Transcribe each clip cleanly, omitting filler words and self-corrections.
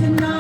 Thank you.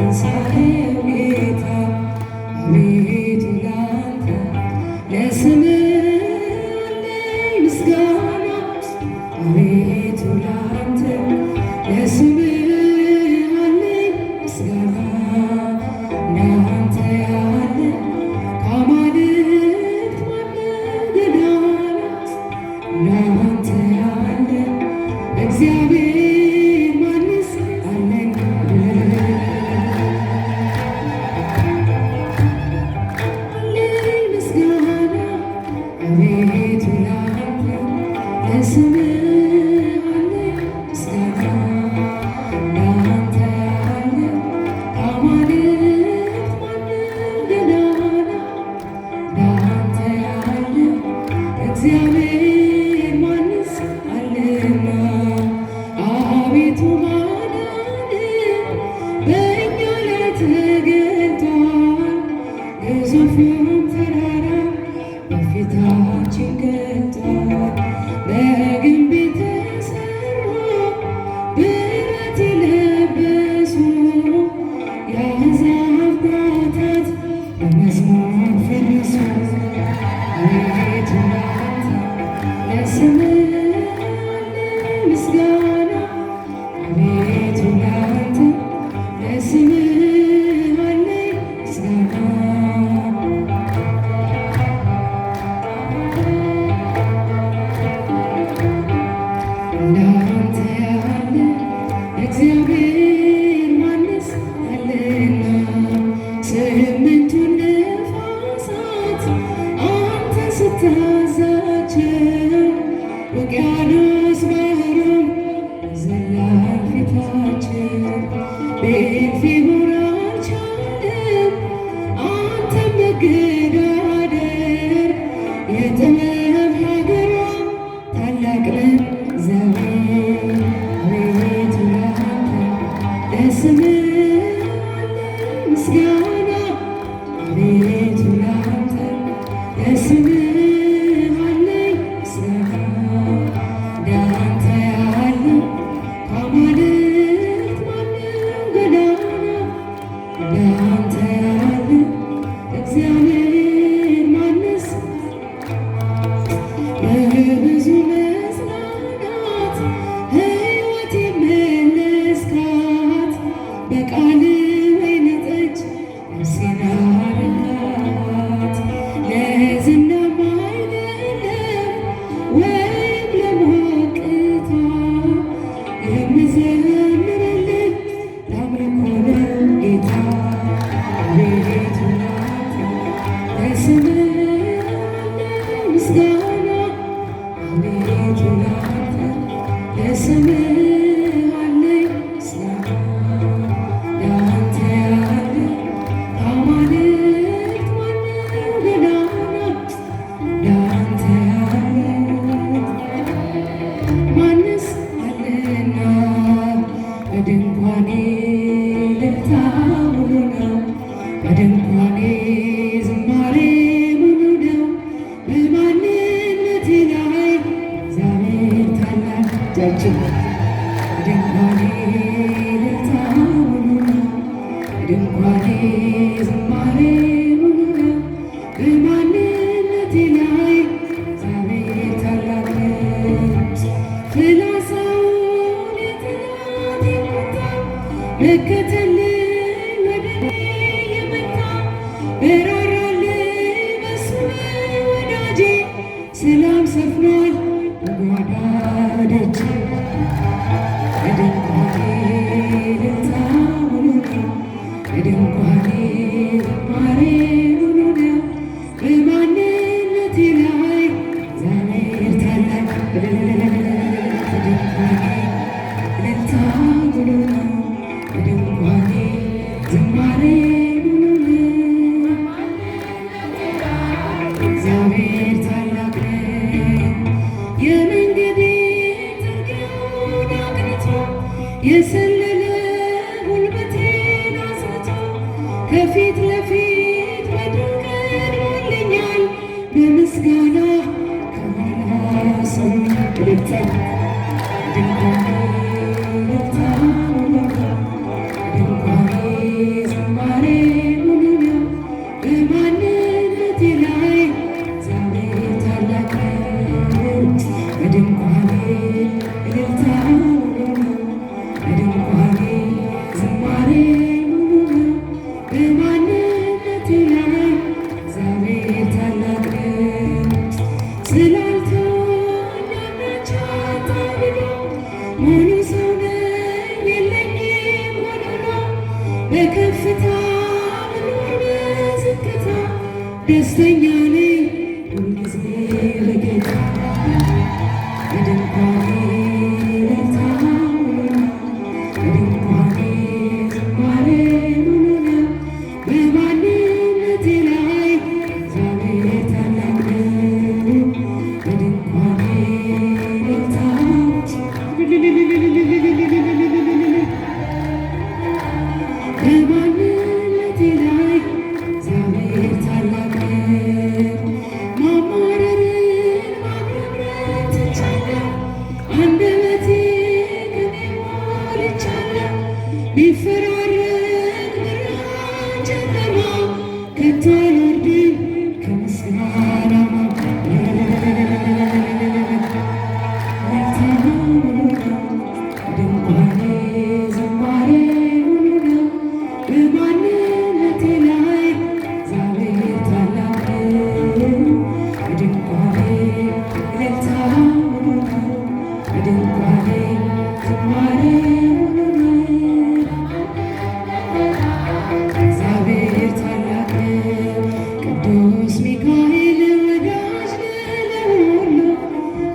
የትንሣኤው ጌታ አቤቱ ላንተ ለስምህ አለኝ ምስጋና አቤቱ ላንተ ለስምህ አለኝ ምስጋና እንዳንተ ያለ ከአማልክት ማነው ገናና እንዳንተ ያለ እግዚአብሔር ማንስ አለን አለኝ ምስጋና አቤቱ ላንተ ለስምህ አለኝ ምስጋና እንዳንተ ያለ ከአማልክት ማነው ገናና እንዳንተ ያለ እግዚአብሔር ማንስ አለና አቤቱ ማዳንህ በእኛ ላይ ተገልጧል ግዙፉን ተራራ በፊታችን ገልጧል በግንብ የተሠሩ ብረት የለበሱ የአሕዛብ ጣዖታት በመዝሙር ፈረሱ አቤቱ ላንተ ለስምህ አለኝ ምስጋና አቤቱ ላንተ ለስምህ አለኝ ምስጋና እንዳንተ ያለ እግዚአብሔር ማንስ አለና ስምንቱን ነፋሳት አንተ ስታዛቸው ውቅያኖስ ባህሩን ይዘላል ፊታቸው ቤልፌጎር አልቻለም አንተን መገዳደር የጥበብ ሀገሯ ታላቅ ነህ እግዚአብሔር አቤቱ ላንተ ለስምህ አለኝ ምስጋና አቤቱ ላንተ ለስምህ አለኝ ምስጋና እንዳንተ ያለ ከአማልክት ማነው ገናና እንዳንተ ያለ እግዚአብሔር ማንስ በብዙ መጽናናት ሕይወት የመለስካት በቃልህ ወይን ጠጅ ነፍሴን አረካት ለዝናም አይደለም ወይም ለሞቅታ የምዘምርልህ ለአምልኮ ነው ጌታ አቤቱ ላንተ ለስምህ አለኝ ምስጋና አቤቱ ላንተ ለስምህ አለኝ ምስጋና እንዳንተ ያለ ከአማልክት ማነው ገናና እንዳንተ ያለ ማንስ አለና በድንኳኔ እልልታ ሙሉ ነው በድንኳኔ ዝማሬ ሙሉ ነው በማንነቴ ላይ እግዚአብሔር ታላቅ እጃችን በድንኳኔ እልልታ ሙሉ ነው በድንኳኔ ዝማሬ ሙሉ ነው በማንነቴ ላይ እግዚአብሔር ታላቅ ነው ፍላጻውን የጠላቴን ቁጣ መከተልኝ ወደ እኔ የመጣ በራራልኝ በሱ ላይ ወዳጄ ሰላም ሰፍኗል በጓዳ ደጅ በድንኳኔ እልልታ ሙሉ ነው በድንኳኔ ዝማሬ ሙሉ ነው በማንነቴ ላይ እግዚአብሔር ታላቅ በድንኳኔ እልልታ ሙሉ ነው በድንኳኔ ዝማሬ ሙሉ ነው እግዚአብሔር ታላቅ ነው የመንገዴ ጥርጊያውን አቅንቶ የሰለለ ጉልበቴን አጽንቶ ከፊት ለፊት መድረክ ቀድሞልኛል በምስጋና ከኋላ ሰው እልልታ ድንኳኔ እልልታ ድንኳኔ በከፍታ ብኖር በዝቅታ ደስተኛ ነኝ ሁልጊዜ በጌታ በድንኳኔ እልልታ ሙሉ በድንኳኔ ዝማሬ ሙሉ ነው። በማንነቴ ላይ እግዚአብሔር ታላቅ ነው። በድንኳኔ እልልታ በማንነቴ ላይ እግዚአብሔር ታላቅ ነው። ማማረርን ማጉረምረም ትቻለሁ። አንደበቴ ቅኔ ሞልቻለሁ። ቢፈራረቅ ብርሃን ጨለማ ከቶ አልወርድም ከምስጋና ድንኳኔ ዝማሬ ሙሉ ነው። በማንነቴ ላይ እግዚአብሔር ታላቅ ነው። በድንኳኔ እልልታ ሙሉ ነው። በድንኳኔ ዝማሬ ሙሉ ነው። እግዚአብሔር ታላቅ ነው። ቅዱስ ሚካኤል ወዳጅ ነህ ለሁሉ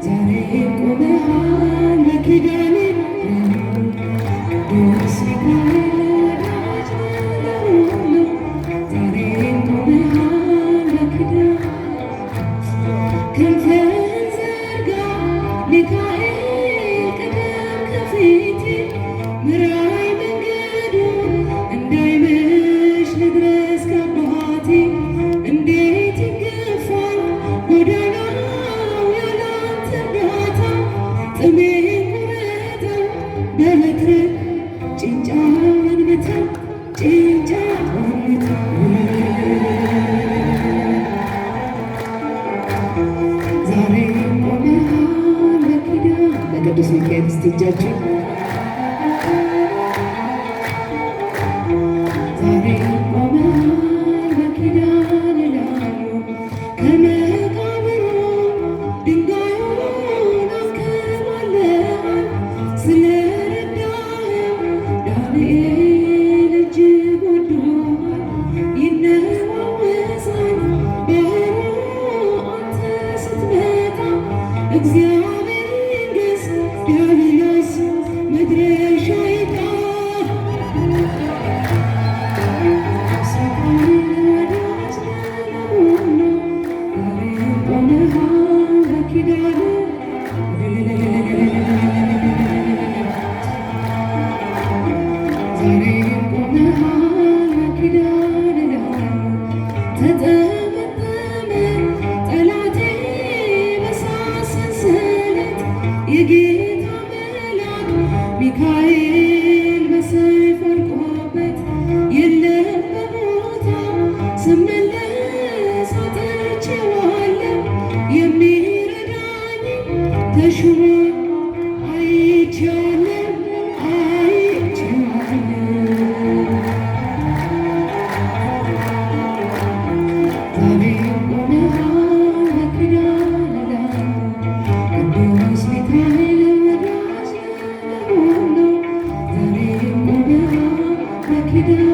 ዛሬ ቆመሃል በኪዳኔ ቅዱስ ሚካኤል ወዳጅ ነህ ለሁሉ ዛሬ ቆመሃል በኪዳኔ ክንፍህን ዘርጋ ሚካኤል ቅደም ከፊቴ ምራኝ መንገዱን እንዳይመሽ ልድረስ ከአባቴ እንዴት ይገፋል ጎዳናው ያላንተ እርዳታ ጥሜን ቁረጠው በበትር ጭንጫውን ምታው ጭንጫውን ምታው ዛሬ ቆመሃል በኪዳን ለቅዱስ ሚካኤል እስቲ እጃችሁ ዛሬ ቆመሃል በኪዳን ይላሉ ከመቃብሩ ድንጋዩን አንከባለሃል ስለረዳኸው ዳንኤል እጅግ ወዶሃል ይነዋወሳል ባህሩ አንተ ስትመጣ እግዚአብሔር ይንገስ ዲያብሎስ መድረሻ ይጣ ወዳጅ ለሁሉ ዛሬ ቆመሃል በኪዳን ዛሬ ቆመሃል በኪዳን ተጠመጠመ ጠላቴ በእሳት ሰንሰለት የጌታ መልአክ ሚካኤል በሰይፍ ወድቆበት የለም በቦታው ስመለስ አጥቼዋለሁ የሚረዳኝ ተሹሞ አይቼዋለሁ አይቼዋለሁ ዛሬ ቆመሃል በኪዳን ቅዱስ ሚካኤል ወዳጅ ለሁሉ ዛሬ ቆመሃል በኪዳን